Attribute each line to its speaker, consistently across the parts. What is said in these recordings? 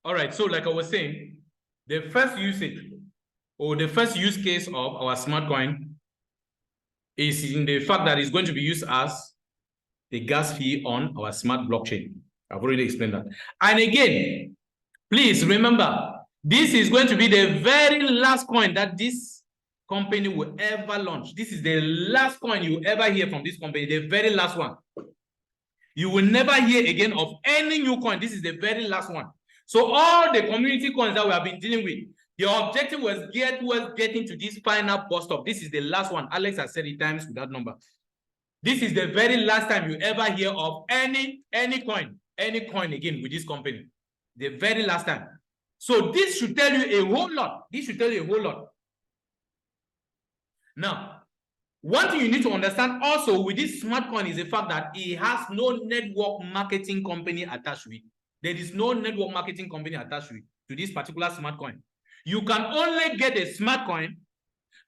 Speaker 1: All right, so like I was saying, the first usage or the first use case of our smart coin is in the fact that it's going to be used as the gas fee on our smart blockchain. I've already explained that. And again, please remember, this is going to be the very last coin that this company will ever launch. This is the last coin you ever hear from this company, the very last one. You will never hear again of any new coin. This is the very last one. So all the community coins that we have been dealing with, the objective was getting to this final bus stop. This is the last one. Alex has said it times with that number. This is the very last time you ever hear of any coin again with this company. The very last time. So this should tell you a whole lot. This should tell you a whole lot. Now, one thing you need to understand also with this smart coin is the fact that it has no network marketing company attached to it. There is no network marketing company attached to this particular smart coin. You can only get a smart coin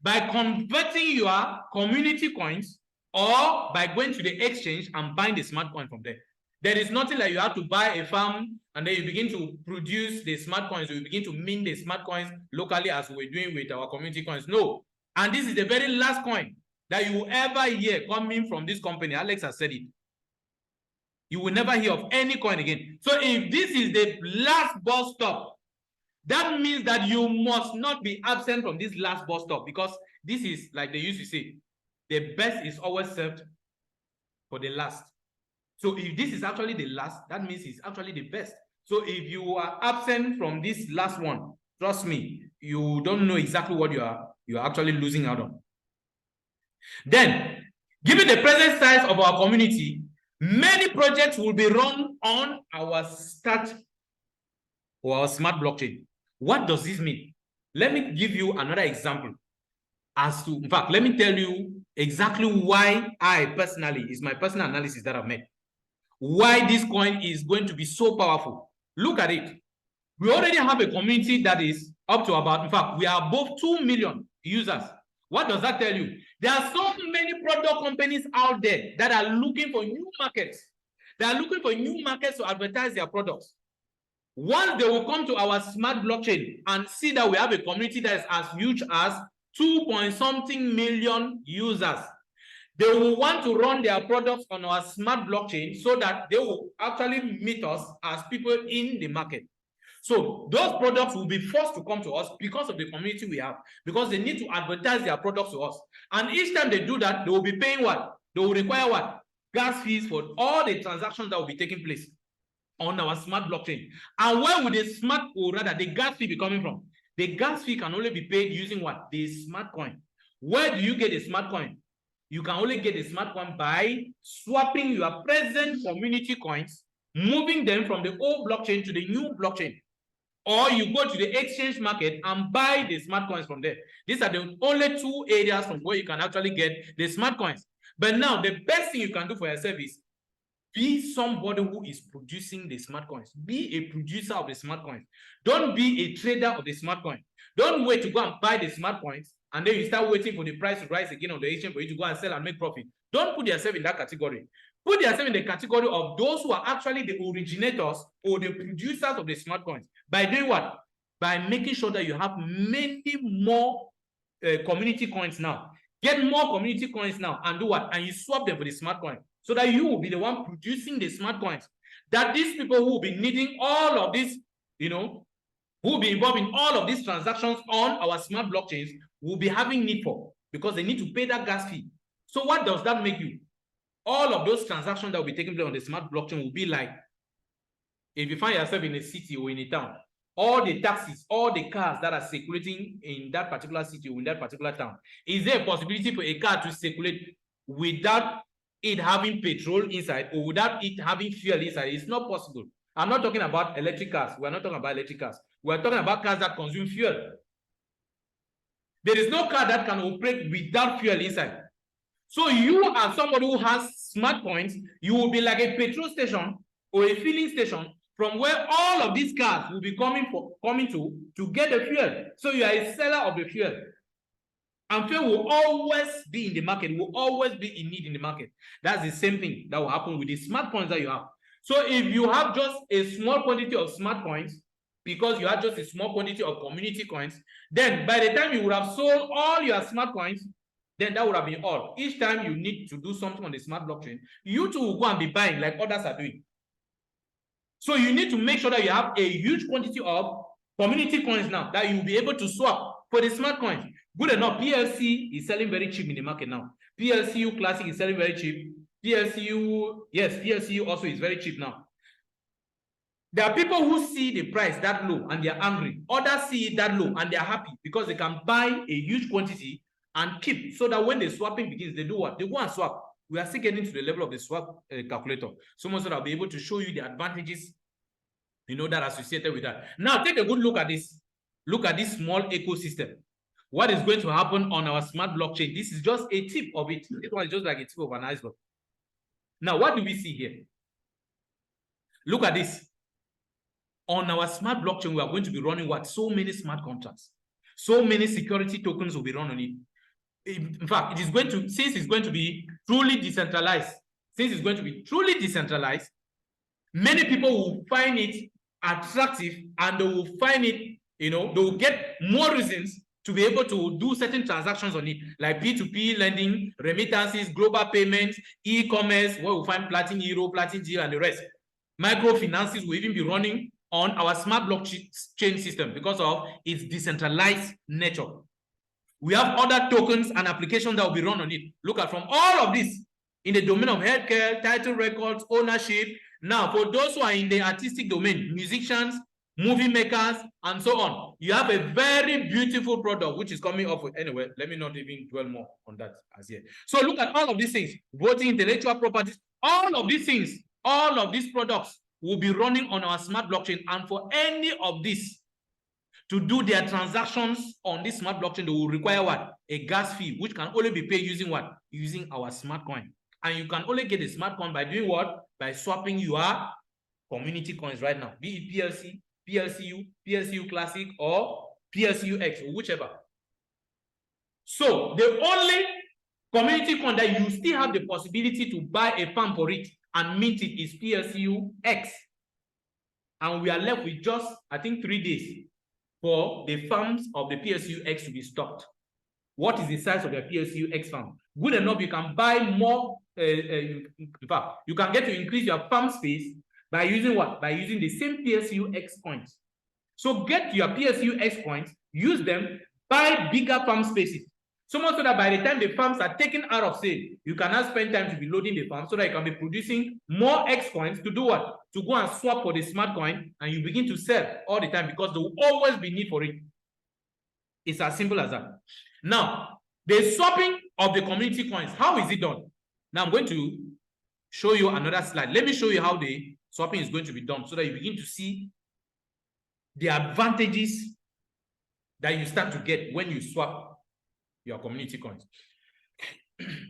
Speaker 1: by converting your community coins or by going to the exchange and buying the smart coin from there. There is nothing like you have to buy a farm and then you begin to produce the smart coins, or you begin to mint the smart coins locally as we're doing with our community coins. No. And this is the very last coin that you will ever hear coming from this company. Alex has said it. You will never hear of any coin again. So if this is the last bus stop, that means that you must not be absent from this last bus stop, because this is, like they used to say, the best is always served for the last. So if this is actually the last, that means it's actually the best. So if you are absent from this last one, trust me, you don't know exactly what you are actually losing out on. Then, given the present size of our community, many projects will be run on our start or our smart blockchain. What does this mean? Let me give you another example. In fact, let me tell you exactly why I personally, is my personal analysis that I've made, why this coin is going to be so powerful. Look at it. We already have a community that is up to about, in fact, we are above 2 million users. What does that tell you? There are so many product companies out there that are looking for new markets. They are looking for new markets to advertise their products. Once they will come to our smart blockchain and see that we have a community that is as huge as 2-something million users, they will want to run their products on our smart blockchain so that they will actually meet us as people in the market. So those products will be forced to come to us because of the community we have, because they need to advertise their products to us. And each time they do that, they will be paying what? They will require what? Gas fees for all the transactions that will be taking place on our smart blockchain. And where will the gas fee be coming from? The gas fee can only be paid using what? The smart coin. Where do you get a smart coin? You can only get a smart coin by swapping your present community coins, moving them from the old blockchain to the new blockchain. Or you go to the exchange market and buy the smart coins from there. These are the only two areas from where you can actually get the smart coins. But now, the best thing you can do for yourself is be somebody who is producing the smart coins. Be a producer of the smart coins. Don't be a trader of the smart coin. Don't wait to go and buy the smart coins and then you start waiting for the price to rise again on the exchange for you to go and sell and make profit. Don't put yourself in that category. Put yourself in the category of those who are actually the originators or the producers of the smart coins. By doing what? By making sure that you have many more community coins now. Get more community coins now and do what? And you swap them for the smart coin, so that you will be the one producing the smart coins. That these people who will be needing all of this, who will be involved in all of these transactions on our smart blockchains will be having need for, because they need to pay that gas fee. So what does that make you? All of those transactions that will be taking place on the smart blockchain will be like, if you find yourself in a city or in a town, all the taxis, all the cars that are circulating in that particular city or in that particular town, is there a possibility for a car to circulate without it having petrol inside or without it having fuel inside? It's not possible. I'm not talking about electric cars. We're not talking about electric cars. We're talking about cars that consume fuel. There is no car that can operate without fuel inside. So you are somebody who has smart coins. You will be like a petrol station or a filling station from where all of these cars will be coming to get the fuel. So you are a seller of the fuel. And fuel will always be in the market, will always be in need in the market. That's the same thing that will happen with the smart coins that you have. So if you have just a small quantity of smart coins, because you have just a small quantity of community coins, then by the time you would have sold all your smart coins, then that would have been all. Each time you need to do something on the smart blockchain, you too will go and be buying like others are doing. So you need to make sure that you have a huge quantity of community coins now that you'll be able to swap for the smart coins. Good enough, PLC is selling very cheap in the market now. PLCU Classic is selling very cheap. PLCU, yes, PLCU also is very cheap now. There are people who see the price that low and they're angry. Others see it that low and they're happy because they can buy a huge quantity and keep, so that when the swapping begins, they do what? They go and swap. We are still getting to the level of the swap calculator. So much that I'll be able to show you the advantages, you know, that are associated with that. Now, take a good look at this. Look at this small ecosystem. What is going to happen on our smart blockchain? This is just a tip of it. This one is just like a tip of an iceberg. Now, what do we see here? Look at this. On our smart blockchain, we are going to be running what? So many smart contracts. So many security tokens will be run on it. In fact, it is going to, since it's going to be truly decentralized, many people will find it attractive and they will find it, you know, they will get more reasons to be able to do certain transactions on it, like P2P lending, remittances, global payments, e-commerce, where we find Platin Euro, Platin Geo, and the rest. Microfinances will even be running on our smart blockchain system because of its decentralized nature. We have other tokens and applications that will be run on it. Look at, from all of this in the domain of healthcare, title records, ownership. Now, for those who are in the artistic domain, musicians, movie makers, and so on, you have a very beautiful product which is coming up with. Anyway, let me not even dwell more on that as yet. So look at all of these things, voting, intellectual properties, all of these things, all of these products will be running on our smart blockchain. And for any of these to do their transactions on this smart blockchain, they will require what? A gas fee, which can only be paid using what? Using our smart coin. And you can only get a smart coin by doing what? By swapping your community coins right now, be it PLC, PLCU, PLCU Classic, or PLCU-X, or whichever. So the only community coin that you still have the possibility to buy a farm for it and mint it is PLCU-X. And we are left with just, I think, 3 days for the farms of the PLCU-X to be stocked. What is the size of your PLCU-X farm? Good enough, you can buy more. In fact, you can get to increase your farm space by using what? By using the same PLCU-X coins. So get your PLCU-X coins, use them, buy bigger farm spaces. So much so that by the time the farms are taken out of sale, you can now spend time to be loading the farm so that you can be producing more X coins to do what? To go and swap for the smart coin, and you begin to sell all the time because there will always be need for it. It's as simple as that. Now, the swapping of the community coins, how is it done? Now I'm going to show you another slide. Let me show you how the swapping is going to be done so that you begin to see the advantages that you start to get when you swap your community coins.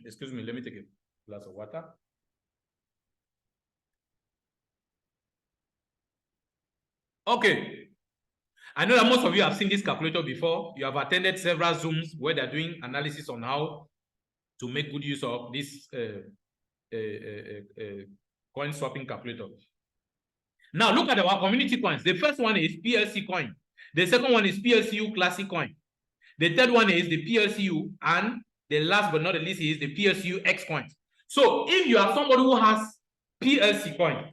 Speaker 1: Excuse me, let me take a glass of water. Okay. I know that most of you have seen this calculator before. You have attended several Zooms where they're doing analysis on how to make good use of this coin swapping calculator. Now look at our community coins. The first one is PLC coin. The second one is PLCU Classic coin. The third one is the PLCU, and the last but not the least is the PLCU-X coin. So if you are somebody who has PLC coin,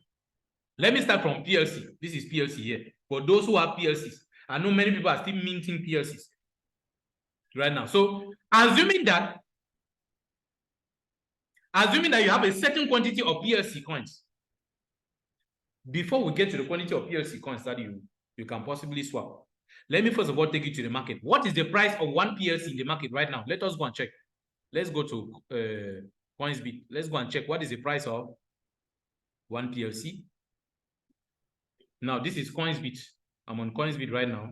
Speaker 1: let me start from PLC. This is PLC here. For those who have PLCs, I know many people are still minting PLCs right now. So assuming that you have a certain quantity of PLC coins, before we get to the quantity of PLC coins that you can possibly swap, let me first of all take you to the market. What is the price of one PLC in the market right now? Let us go and check. Let's go to Coinsbit. Let's go and check what is the price of one PLC. Now, this is Coinsbit. I'm on Coinsbit right now.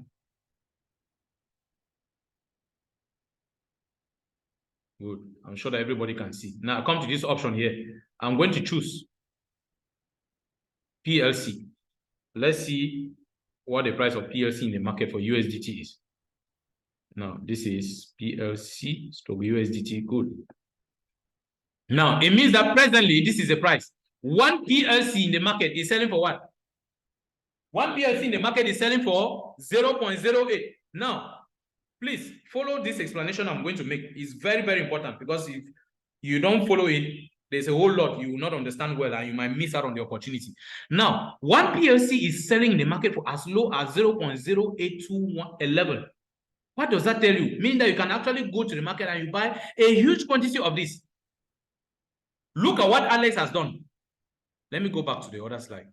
Speaker 1: Good. I'm sure that everybody can see. Now, I come to this option here. I'm going to choose PLC. Let's see what the price of PLC in the market for USDT is. Now, this is PLC stroke USDT. Good. Now, it means that presently, this is the price. one PLC in the market is selling for what? One PLC in the market is selling for 0.08. Now, please follow this explanation I'm going to make. It's very, very important, because if you don't follow it, there's a whole lot you will not understand well, and you might miss out on the opportunity. Now, one PLC is selling in the market for as low as 0.082111. What does that tell you? Meaning that you can actually go to the market and you buy a huge quantity of this. Look at what Alex has done. Let me go back to the other slide.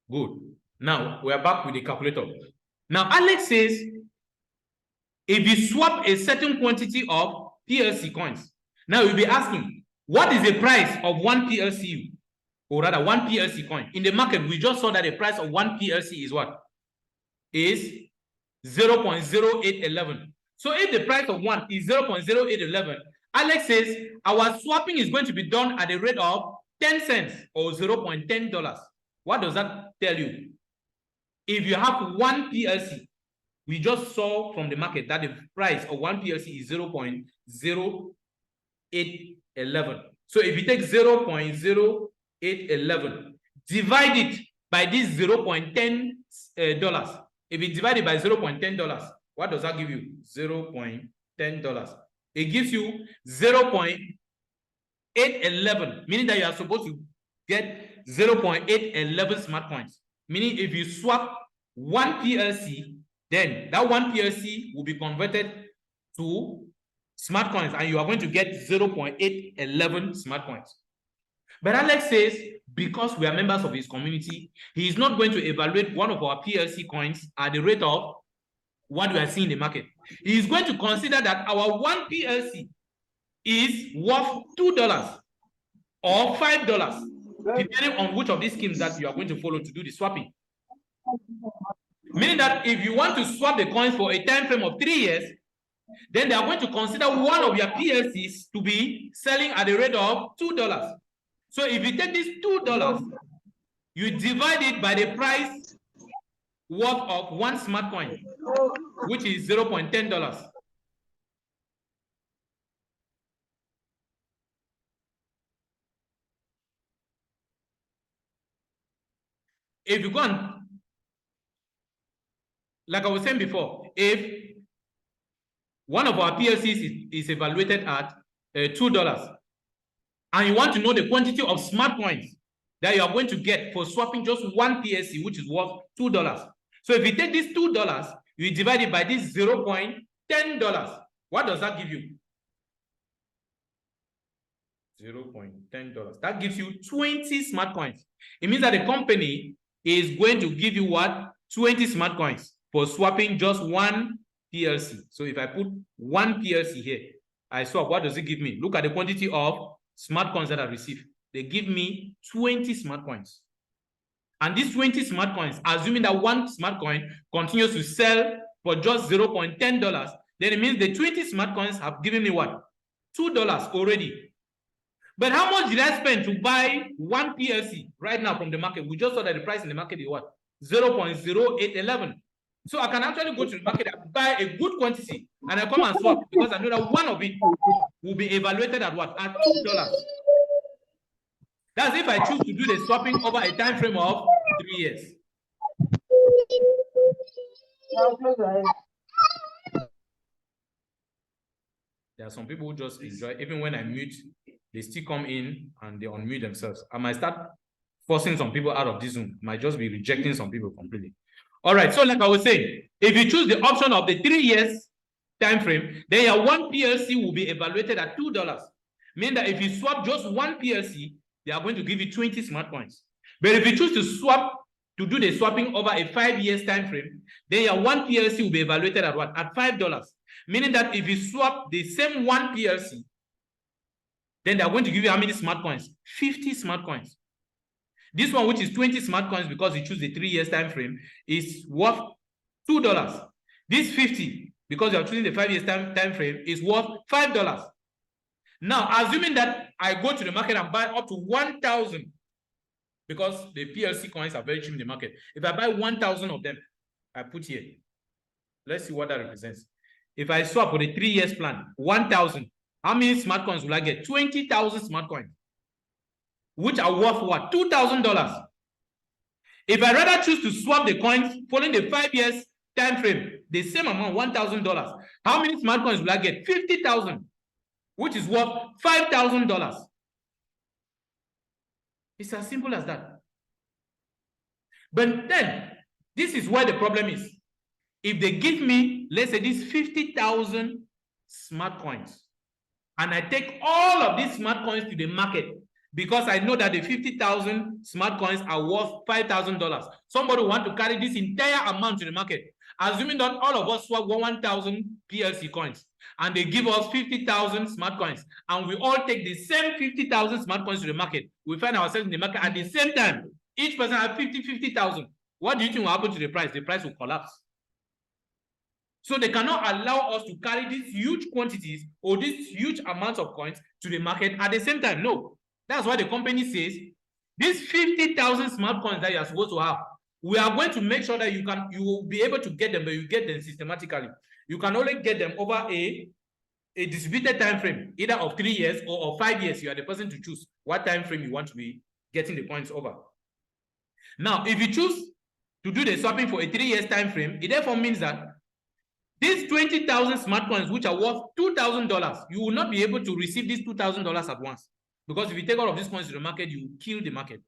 Speaker 1: Good. Now, we are back with the calculator. Now, Alex says, if you swap a certain quantity of PLC coins, now you'll be asking, what is the price of one PLC, or rather one PLC coin? In the market, we just saw that the price of one PLC is what? Is 0.0811. So if the price of one is 0.0811, Alex says our swapping is going to be done at a rate of 10 cents or $0.10. What does that tell you? If you have one PLC, we just saw from the market that the price of one PLC is 0.0811. So if you take 0.0811, divide it by this $0.10, if you divide it by $0.10, what does that give you? $0.10. It gives you 0.811, meaning that you are supposed to get 0.811 smart coins. Meaning if you swap one PLC, then that one PLC will be converted to smart coins, and you are going to get 0.811 smart coins. But Alex says, because we are members of his community, he is not going to evaluate one of our PLC coins at the rate of what we are seeing in the market. He is going to consider that our one PLC is worth $2 or $5, depending on which of these schemes that you are going to follow to do the swapping. Meaning that if you want to swap the coins for a time frame of 3 years, then they are going to consider one of your PLCs to be selling at the rate of $2. So if you take this $2, you divide it by the price worth of one smart coin, which is $0.10. If you go and, like I was saying before, if one of our PLCs is evaluated at $2, and you want to know the quantity of smart coins that you are going to get for swapping just one PLC, which is worth $2. So if you take this $2, you divide it by this $0.10. What does that give you? $0.10. That gives you 20 smart coins. It means that the company is going to give you what? 20 smart coins for swapping just one PLC. So if I put one PLC here, I swap, what does it give me? Look at the quantity of smart coins that I received. They give me 20 smart coins. And these 20 smart coins, assuming that one smart coin continues to sell for just $0.10, then it means the 20 smart coins have given me what? $2 already. But how much did I spend to buy one PLC right now from the market? We just saw that the price in the market is what? 0.0811. So I can actually go to the market and buy a good quantity, and I come and swap, because I know that one of it will be evaluated at what? At $2. That's if I choose to do the swapping over a time frame of 3 years. There are some people who just enjoy, even when I mute, they still come in and they unmute themselves. I might start forcing some people out of this Zoom. Might just be rejecting some people completely. All right, so like I was saying, if you choose the option of the 3 years time frame, then your one PLC will be evaluated at $2. Meaning that if you swap just one PLC, they are going to give you 20 smart coins. But if you choose to swap, to do the swapping over a 5 years time frame, then your one PLC will be evaluated at what? At $5. Meaning that if you swap the same one PLC, then they are going to give you how many smart coins? 50 smart coins. This one, which is 20 smart coins, because you choose the 3 years time frame, is worth $2. This 50, because you are choosing the 5 years time frame, is worth $5. Now, assuming that I go to the market and buy up to 1,000, because the PLC coins are very cheap in the market. If I buy 1,000 of them, I put here. Let's see what that represents. If I swap with a 3 years plan, 1,000, how many smart coins will I get? 20,000 smart coins, which are worth what? $2,000. If I rather choose to swap the coins following the 5 years time frame, the same amount, $1,000, how many smart coins will I get? 50,000, which is worth $5,000. It's as simple as that. But then, this is where the problem is. If they give me, let's say, these 50,000 smart coins, and I take all of these smart coins to the market, because I know that the 50,000 smart coins are worth $5,000. Somebody want to carry this entire amount to the market, assuming that all of us swap 1,000 PLC coins, and they give us 50,000 smart coins, and we all take the same 50,000 smart coins to the market. We find ourselves in the market at the same time. Each person has 50,000. What do you think will happen to the price? The price will collapse. So they cannot allow us to carry these huge quantities or these huge amounts of coins to the market at the same time. No. That's why the company says these 50,000 smart coins that you are supposed to have, we are going to make sure that you will be able to get them, but you get them systematically. You can only get them over a distributed time frame, either of 3 years or of 5 years. You are the person to choose what time frame you want to be getting the points over. Now, if you choose to do the swapping for a 3 years time frame, it therefore means that these 20,000 smart coins, which are worth $2,000, you will not be able to receive these $2,000 at once. Because if you take all of these coins to the market, you will kill the market.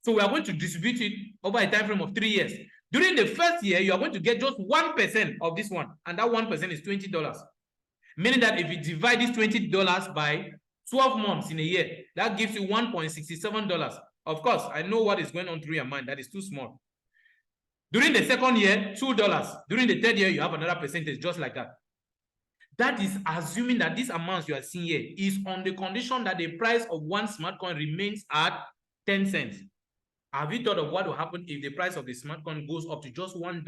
Speaker 1: So we are going to distribute it over a time frame of 3 years. During the first year, you are going to get just 1% of this one, and that 1% is $20. Meaning that if you divide this $20 by 12 months in a year, that gives you $1.67. Of course, I know what is going on through your mind. That is too small. During the second year, $2. During the third year, you have another percentage just like that. That is assuming that these amounts you are seeing here is on the condition that the price of one smart coin remains at 10 cents. Have you thought of what will happen if the price of the smart coin goes up to just $1?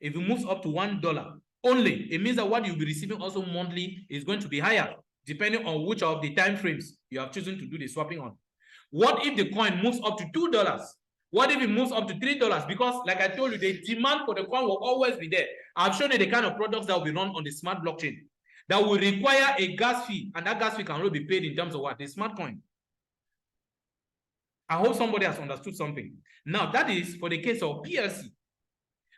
Speaker 1: If it moves up to $1 only, it means that what you'll be receiving also monthly is going to be higher, depending on which of the time frames you have chosen to do the swapping on. What if the coin moves up to $2? What if it moves up to $3? Because, like I told you, the demand for the coin will always be there. I've shown you the kind of products that will be run on the smart blockchain that will require a gas fee, and that gas fee can only be paid in terms of what? The smart coin. I hope somebody has understood something. Now, that is for the case of PLC.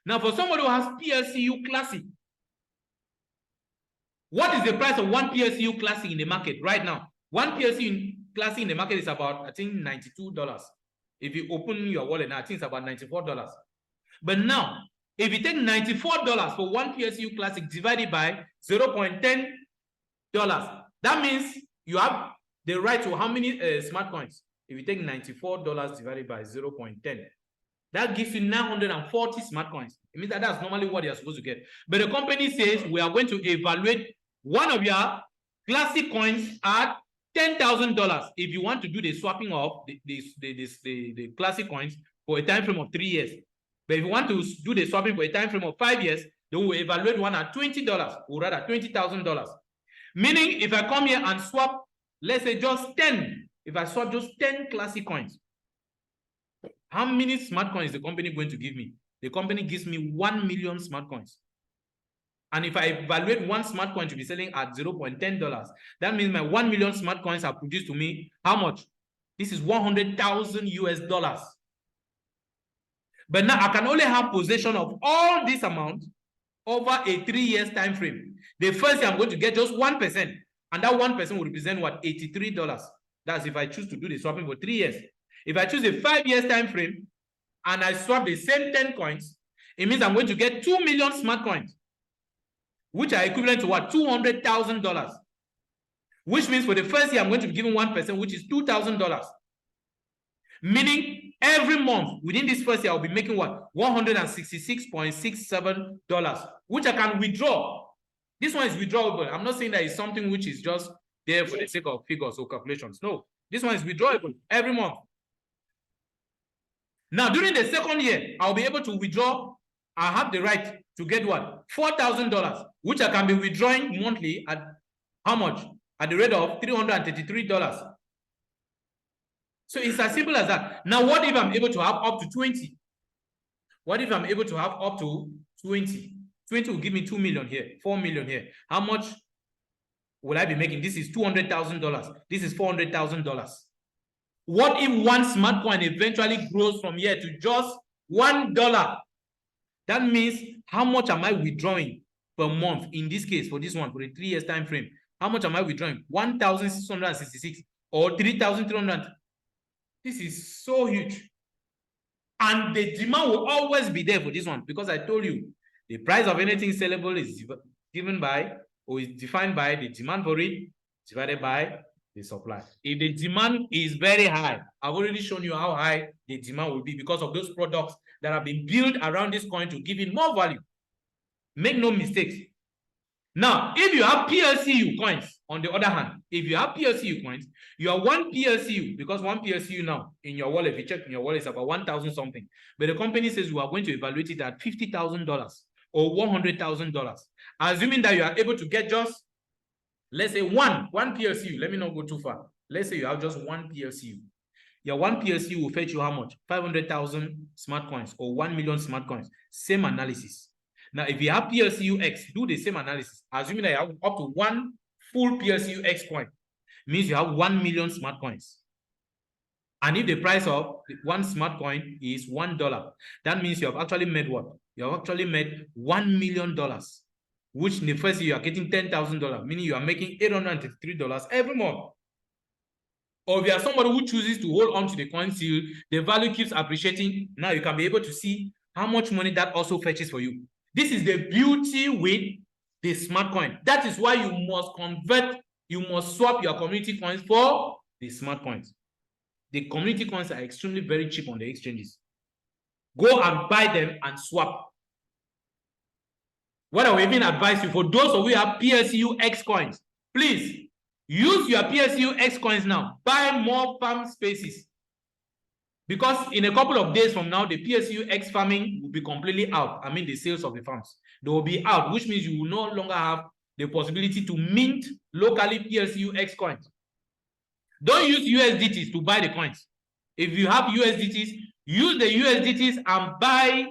Speaker 1: Now, for somebody who has PLCU Classic, what is the price of one PLCU Classic in the market right now? One PLCU Classic in the market is about, I think, $92. If you open your wallet now, I think it's about $94. But now, if you take $94 for one PLCU Classic divided by $0.10, that means you have the right to how many smart coins? If you take $94 divided by 0.10, that gives you 940 smart coins. It means that that's normally what you're supposed to get. But the company says we are going to evaluate one of your classic coins at $10,000 if you want to do the swapping of the classic coins for a time frame of 3 years. But if you want to do the swapping for a time frame of 5 years, then we'll evaluate one at $20, or rather $20,000. Meaning, if I come here and swap, let's say just 10, if I swap just 10 classic coins, how many smart coins is the company going to give me? The company gives me 1 million smart coins. And if I evaluate one smart coin to be selling at $0.10, that means my 1 million smart coins are produced to me how much? This is 100,000 US dollars. But now I can only have possession of all this amount over a 3 years time frame. The first year I'm going to get just 1%, and that 1% will represent what? $83. That's if I choose to do the swapping for 3 years. If I choose a 5 years time frame and I swap the same 10 coins, it means I'm going to get 2 million smart coins, which are equivalent to what? $200,000. Which means for the first year I'm going to be given 1%, which is $2,000. Meaning every month within this first year I'll be making what? $166.67, which I can withdraw. This one is withdrawable. I'm not saying that it's something which is just there for the sake of figures or calculations. No, this one is withdrawable every month. Now, during the second year, I'll be able to withdraw. I have the right to get what? $4,000, which I can be withdrawing monthly at how much? At the rate of $333. So it's as simple as that. Now, what if I'm able to have up to 20? What if I'm able to have up to 20? 20 will give me 2 million here, 4 million here. How much will I be making? This is $200,000. This is $400,000. What if one smart coin eventually grows from here to just $1? That means how much am I withdrawing per month? In this case, for this one, for a 3 years time frame, how much am I withdrawing? 1,666 or 3,300. This is so huge. And the demand will always be there for this one, because I told you the price of anything sellable is given by, or is defined by, the demand for it divided by the supply. If the demand is very high, I've already shown you how high the demand will be because of those products that have been built around this coin to give it more value. Make no mistakes. Now, if you have PLCU coins, on the other hand, if you have PLCU coins, you are one PLCU, because one PLCU now in your wallet, if you check in your wallet, is about 1,000 something. But the company says we are going to evaluate it at $50,000 or $100,000. Assuming that you are able to get just, let's say, one PLCU. Let me not go too far. Let's say you have just one PLCU. Your one PLCU will fetch you how much? 500,000 smart coins or 1 million smart coins. Same analysis. Now, if you have PLCU X, do the same analysis. Assuming that you have up to one full PLCU X coin, means you have 1 million smart coins. And if the price of one smart coin is $1, that means you have actually made what? You have actually made $1 million, which in the first year you are getting $10,000, meaning you are making $833 every month. Or if you are somebody who chooses to hold on to the coin till the value keeps appreciating, now you can be able to see how much money that also fetches for you. This is the beauty with the smart coin. That is why you must convert, you must swap your community coins for the smart coins. The community coins are extremely very cheap on the exchanges. Go and buy them and swap. What I will even advise you, for those of you who have PLCU X coins, please use your PLCU X coins now. Buy more farm spaces. Because in a couple of days from now, the PLCU X farming will be completely out. I mean, the sales of the farms. They will be out, which means you will no longer have the possibility to mint locally PLCU X coins. Don't use USDTs to buy the coins. If you have USDTs, use the USDTs and buy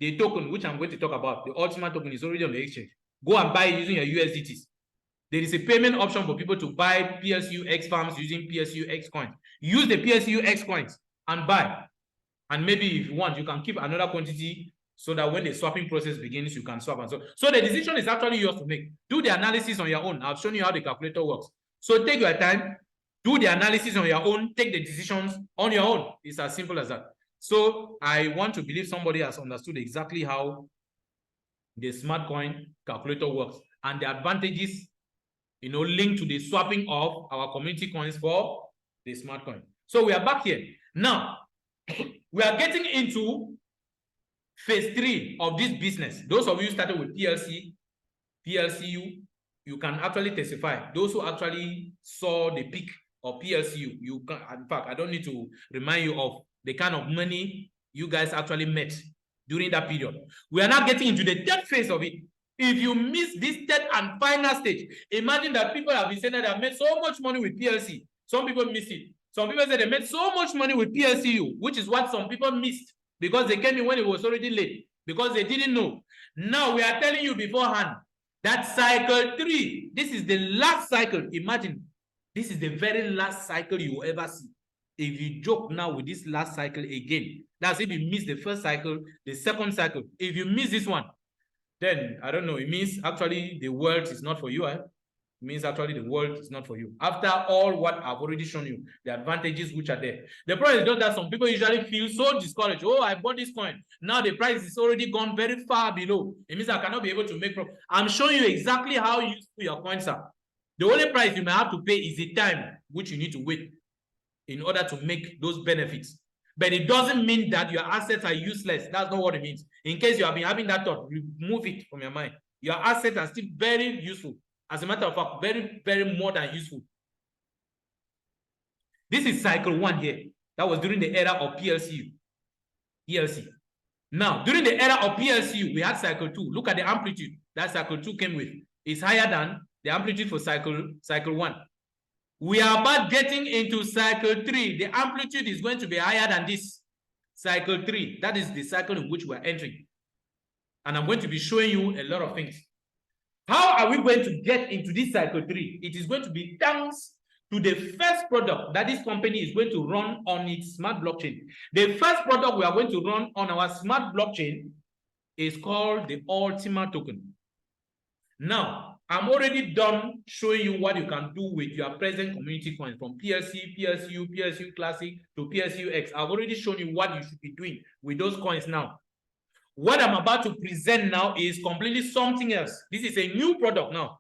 Speaker 1: the token, which I'm going to talk about. The Ultima token is already on the exchange. Go and buy it using your USDTs. There is a payment option for people to buy PLCU X farms using PLCU X coins. Use the PLCU X coins and buy. And maybe if you want, you can keep another quantity so that when the swapping process begins, you can swap. And so the decision is actually yours to make. Do the analysis on your own. I've shown you how the calculator works. So take your time, do the analysis on your own, take the decisions on your own. It's as simple as that. So I want to believe somebody has understood exactly how the smart coin calculator works and the advantages, linked to the swapping of our community coins for the smart coin. So we are back here. Now, we are getting into phase 3 of this business. Those of you who started with PLCU, you can actually testify. Those who actually saw the peak of PLCU, you can, in fact, I don't need to remind you of the kind of money you guys actually met during that period. We are now getting into the third phase of it. If you miss this third and final stage, imagine that people have been saying that they have made so much money with PLC. Some people miss it. Some people say they made so much money with PLCU, which is what some people missed because they came in when it was already late, because they didn't know. Now we are telling you beforehand that cycle 3, this is the last cycle. Imagine, this is the very last cycle you will ever see. If you joke now with this last cycle again, that's if you miss the first cycle, the second cycle. If you miss this one, then I don't know, it means actually the world is not for you. It means actually the world is not for you. After all what I've already shown you, the advantages which are there. The problem is just that some people usually feel so discouraged. Oh, I bought this coin. Now the price is already gone very far below. It means I cannot be able to make profit. I'm showing you exactly how useful your coins are. The only price you may have to pay is the time which you need to wait in order to make those benefits. But it doesn't mean that your assets are useless. That's not what it means. In case you have been having that thought, remove it from your mind. Your assets are still very useful. As a matter of fact, very, very more than useful. This is cycle 1 here. That was during the era of PLC. Now, during the era of PLC, we had cycle 2. Look at the amplitude that cycle 2 came with. It's higher than the amplitude for cycle 1. We are about getting into cycle 3. The amplitude is going to be higher than this. Cycle 3, that is the cycle in which we're entering. And I'm going to be showing you a lot of things. How are we going to get into this cycle 3? It is going to be thanks to the first product that this company is going to run on its smart blockchain. The first product we are going to run on our smart blockchain is called the Ultima token. Now, I'm already done showing you what you can do with your present community coins from PLC, PLCU, PLCU Classic to PLCU X. I've already shown you what you should be doing with those coins now. What I'm about to present now is completely something else. This is a new product now.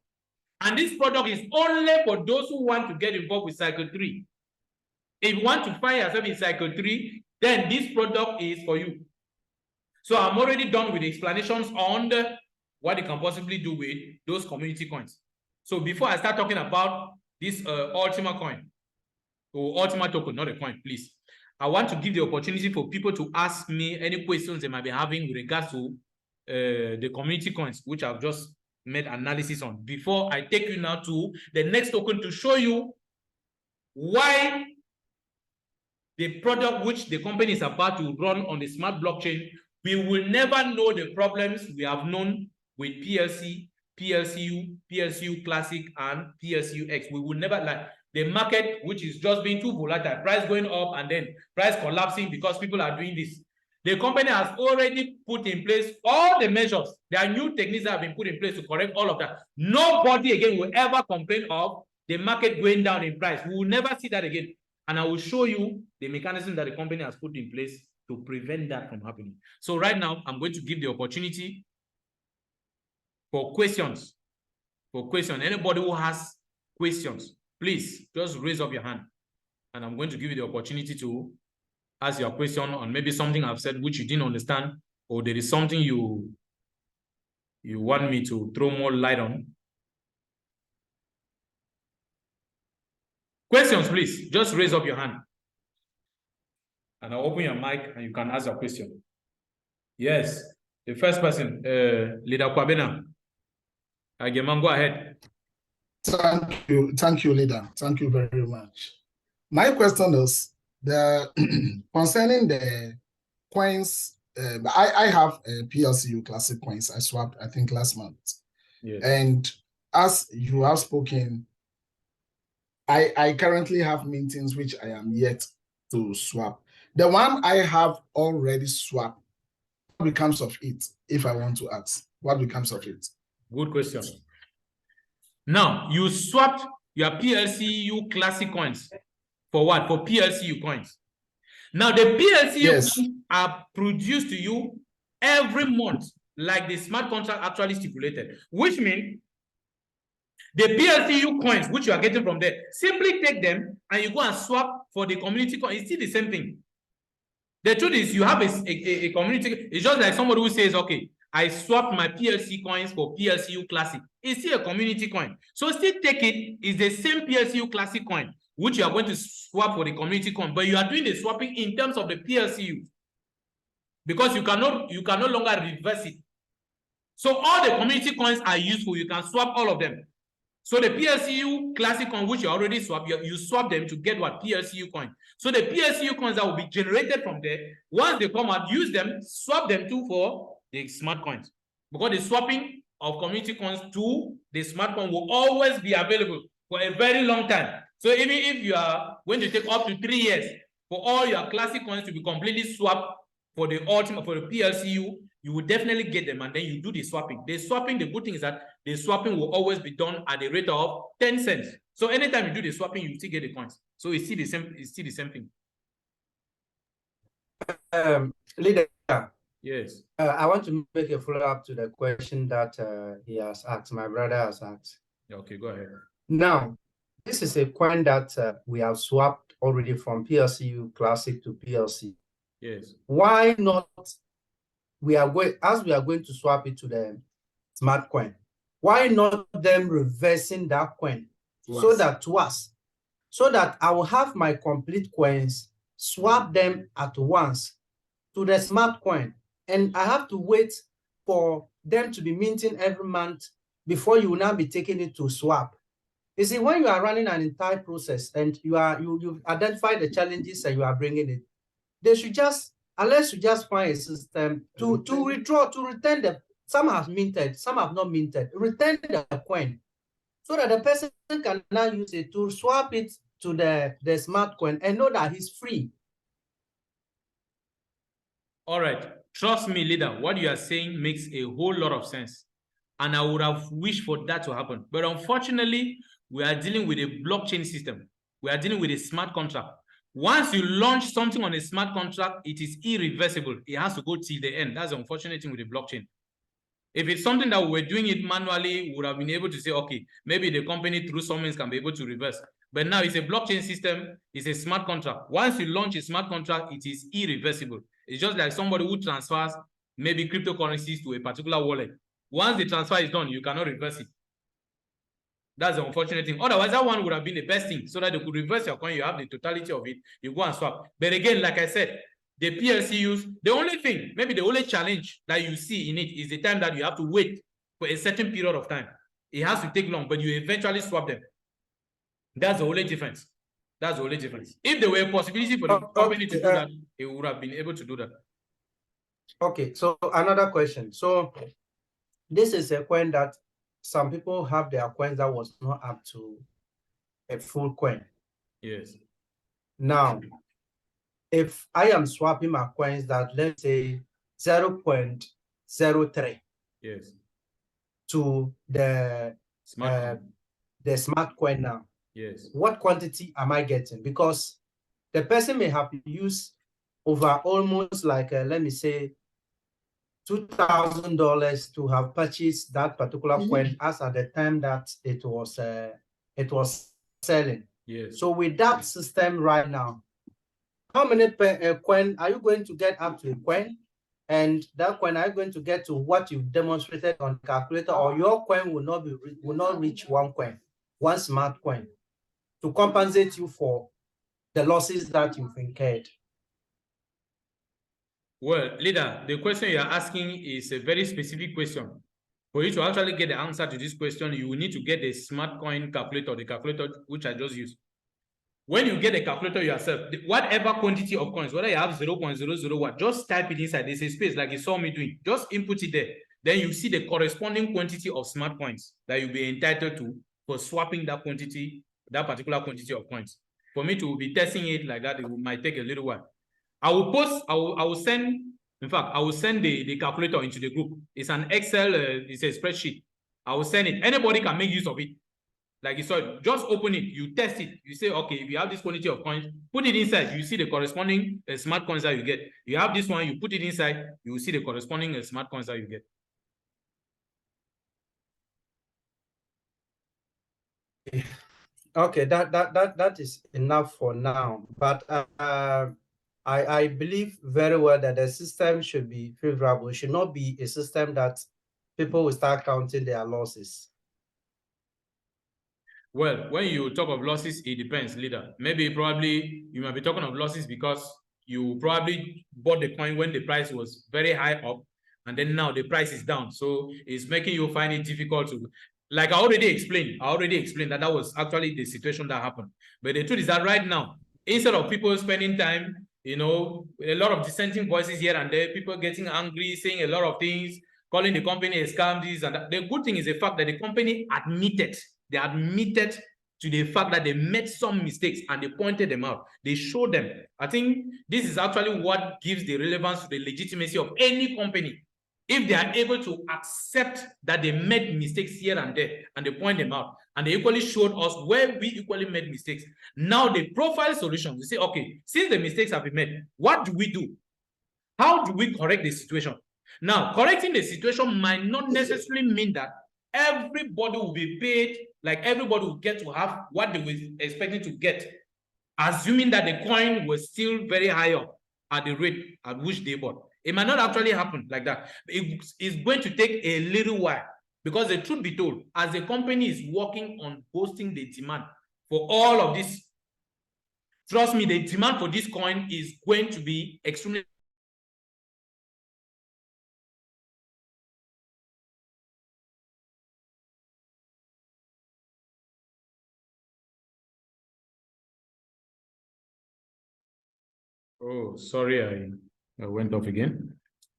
Speaker 1: And this product is only for those who want to get involved with cycle 3. If you want to find yourself in cycle 3, then this product is for you. So I'm already done with the explanations on what you can possibly do with those community coins. So before I start talking about this Ultima coin, or Ultima token, not a coin, please, I want to give the opportunity for people to ask me any questions they might be having with regards to the community coins, which I've just made analysis on, before I take you now to the next token to show you why the product which the company is about to run on the smart blockchain, we will never know the problems we have known with PLC, PLCU, PLCU Classic, and PLCU X. We will never, like the market, which is just being too volatile, price going up and then price collapsing because people are doing this. The company has already put in place all the measures. There are new techniques that have been put in place to correct all of that. Nobody again will ever complain of the market going down in price. We will never see that again. And I will show you the mechanism that the company has put in place to prevent that from happening. So right now, I'm going to give the opportunity for questions. Anybody who has questions, please just raise up your hand. And I'm going to give you the opportunity to ask your question on maybe something I've said which you didn't understand, or there is something you want me to throw more light on. Questions, please. Just raise up your hand. And I'll open your mic and you can ask your question. Yes, the first person, Leader Kwabena. Ageman, go ahead.
Speaker 2: Thank you, Leader. Thank you very much. My question is concerning the coins. I have a PLCU Classic coins. I swapped, I think, last month. Yes. And as you have spoken, I currently have meetings which I am yet to swap. The one I have already swapped, what becomes of it? If I want to ask, what becomes of it? Good question.
Speaker 1: Now, you swapped your PLCU Classic coins for what? For PLCU coins. Now, the PLCU coins are produced to you every month, like the smart contract actually stipulated, which means the PLCU coins, which you are getting from there, simply take them and you go and swap for the community coin. It's still the same thing. The truth is, you have a community. It's just like somebody who says, okay, I swapped my PLC coins for PLCU Classic. It's still a community coin. So still take it. It's the same PLCU Classic coin, which you are going to swap for the community coin, but you are doing the swapping in terms of the PLCU, because you can no longer reverse it. So all the community coins are useful. You can swap all of them. So the PLCU Classic coin, which you already swapped, you swap them to get what? PLCU coin. So the PLCU coins that will be generated from there, once they come out, use them, swap them too for the smart coins. Because the swapping of community coins to the smart coin will always be available for a very long time. So even if you are going to take up to 3 years for all your classic coins to be completely swapped for the Ultima, for the PLCU, you will definitely get them, and then you do the swapping. The swapping, the good thing is that the swapping will always be done at the rate of 10 cents. So anytime you do the swapping, you still get the coins. So it's still the same, thing.
Speaker 3: Leader.
Speaker 1: Yes.
Speaker 3: I want to make a follow-up to the question that he has asked, my brother has asked.
Speaker 1: Okay, go ahead.
Speaker 3: Now, this is a coin that we have swapped already from PLCU Classic to PLC.
Speaker 1: Yes.
Speaker 3: Why not? We are going to swap it to the smart coin. Why not them reversing that coin so that I will have my complete coins, swap them at once to the smart coin, and I have to wait for them to be minting every month before you will now be taking it to swap. You see, when you are running an entire process and you've identified the challenges and you are bringing it, they should just, unless you just find a system to withdraw, to return the, some have minted, some have not minted, return the coin so that the person can now use it to swap it to the smart coin and know that he's free.
Speaker 1: All right. Trust me, leader, what you are saying makes a whole lot of sense. And I would have wished for that to happen. But unfortunately, we are dealing with a blockchain system. We are dealing with a smart contract. Once you launch something on a smart contract, it is irreversible. It has to go till the end. That's the unfortunate thing with the blockchain. If it's something that we're doing it manually, we would have been able to say, okay, maybe the company through some means can be able to reverse. But now it's a blockchain system, it's a smart contract. Once you launch a smart contract, it is irreversible. It's just like somebody who transfers maybe cryptocurrencies to a particular wallet. Once the transfer is done, you cannot reverse it. That's the unfortunate thing. Otherwise, that one would have been the best thing so that they could reverse your coin. You have the totality of it. You go and swap. But again, like I said, the PLCUs, the only thing, maybe the only challenge that you see in it is the time that you have to wait for a certain period of time. It has to take long, but you eventually swap them. That's the only difference. That's the only difference. If there were a possibility for the company to do that, it would have been able to do that.
Speaker 3: Okay, so another question. So this is a coin that some people have their coins that was not up to a full coin.
Speaker 1: Yes.
Speaker 3: Now, if I am swapping my coins that, let's say, 0.03
Speaker 1: yes,
Speaker 3: to the smart coin now,
Speaker 1: yes,
Speaker 3: what quantity am I getting? Because the person may have used over almost like, let me say, $2,000 to have purchased that particular coin as at the time that it was selling.
Speaker 1: yes.
Speaker 3: So with that system right now, how many coin are you going to get up to a coin? And that coin, are you going to get to what you've demonstrated on the calculator, or your coin will not reach one coin, one smart coin, to compensate you for the losses that you've incurred?
Speaker 1: Well, leader, the question you're asking is a very specific question. For you to actually get the answer to this question, you will need to get the smart coin calculator, the calculator which I just used. When you get the calculator yourself, whatever quantity of coins, whether you have 0.001, just type it inside. There's a space like you saw me doing. Just input it there. Then you see the corresponding quantity of smart coins that you'll be entitled to for swapping that quantity, that particular quantity of coins. For me to be testing it like that, it might take a little while. I will send, in fact, I will send the calculator into the group. It's an Excel, it's a spreadsheet. I will send it. Anybody can make use of it. Like you saw, just open it, you test it. You say, okay, if you have this quantity of coins, put it inside. You see the corresponding smart coins that you get. You have this one, you put it inside, you will see the corresponding smart coins that you get.
Speaker 3: Okay, that is enough for now. But I believe very well that the system should be favorable. It should not be a system that people will start counting their losses.
Speaker 1: Well, when you talk of losses, it depends, leader. Maybe probably you might be talking of losses because you probably bought the coin when the price was very high up, and then now the price is down. So it's making you find it difficult to, like I already explained that that was actually the situation that happened. But the truth is that right now, instead of people spending time, you know, a lot of dissenting voices here and there, people getting angry, saying a lot of things, calling the company a scam, this and that. The good thing is the fact that the company admitted to the fact that they made some mistakes and they pointed them out. They showed them. I think this is actually what gives the relevance to the legitimacy of any company. If they are able to accept that they made mistakes here and there and they point them out, and they equally showed us where we equally made mistakes. Now the profile solution, we say, okay, since the mistakes have been made, what do we do? How do we correct the situation? Now, correcting the situation might not necessarily mean that everybody will be paid, like everybody will get to have what they were expecting to get, assuming that the coin was still very high up at the rate at which they bought. It might not actually happen like that. It's going to take a little while, because the truth be told, as the company is working on boosting the demand for all of this, trust me, the demand for this coin is going to be extremely Oh, sorry, I went off again.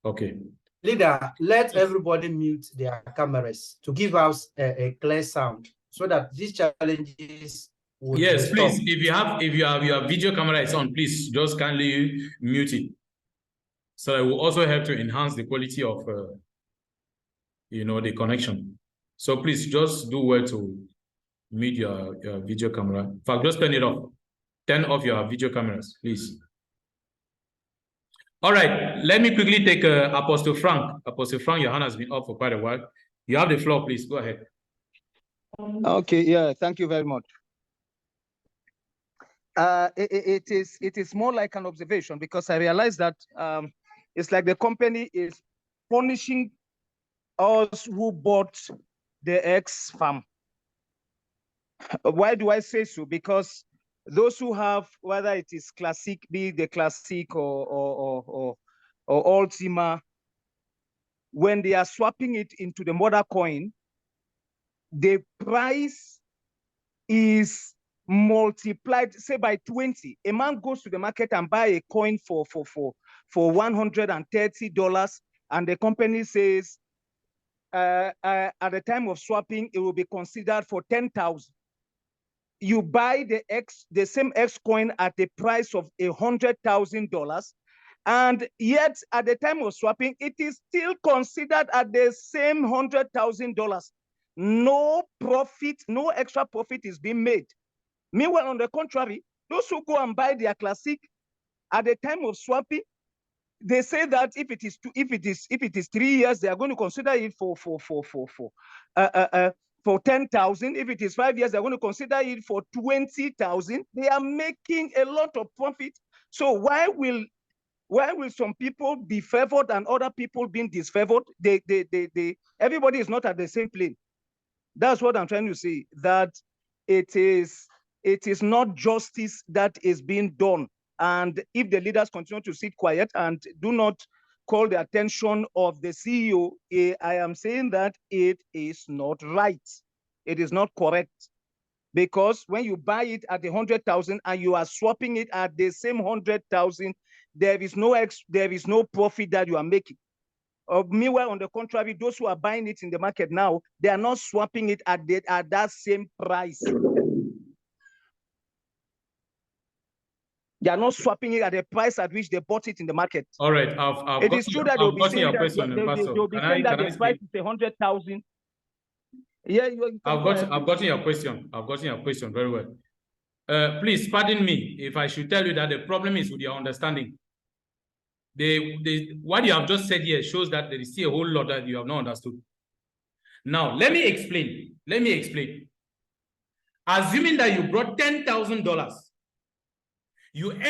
Speaker 1: Okay.
Speaker 3: Leader, let everybody mute their cameras to give us a clear sound so that these challenges would
Speaker 1: Yes,
Speaker 3: stop.
Speaker 1: please. If you have your video camera is on, please just kindly mute it. So it will also help to enhance the quality of the connection. So please just do well to mute your video camera. In fact, just turn it off. Turn off your video cameras, please. All right, let me quickly take Apostle Frank. Apostle Frank, your hand has been up for quite a while. You have the floor, please. Go ahead.
Speaker 4: Okay, yeah, thank you very much. It is more like an observation because I realize that it's like the company is punishing us who bought the X farm. Why do I say so? Because those who have, whether it is Classic, be the Classic or Ultima, when they are swapping it into the mother coin, the price is multiplied, say by 20. A man goes to the market and buy a coin for $130, and the company says at the time of swapping, it will be considered for 10,000. You buy the same X coin at the price of $100,000, and yet at the time of swapping, it is still considered at the same $100,000. No profit, no extra profit is being made. Meanwhile, on the contrary, those who go and buy their Classic at the time of swapping, they say that if it is 3 years, they are going to consider it for 10,000. If it is 5 years, they're going to consider it for 20,000. They are making a lot of profit. So why will some people be favored and other people being disfavored? Everybody is not at the same plane. That's what I'm trying to say, that it is not justice that is being done. And if the leaders continue to sit quiet and do not call the attention of the CEO, I am saying that it is not right. It is not correct. Because when you buy it at 100,000 and you are swapping it at the same 100,000, there is no profit that you are making. Meanwhile, on the contrary, those who are buying it in the market now, they are not swapping it at that same price. They are not swapping it at the price at which they bought it in the market.
Speaker 1: All right,
Speaker 4: it is true that they'll be saying that the price is 100,000. Yeah,
Speaker 1: I've gotten your question. I've gotten your question very well. Please pardon me if I should tell you that the problem is with your understanding. What you have just said here shows that there is still a whole lot that you have not understood. Now, let me explain. Assuming that you brought $10,000, you end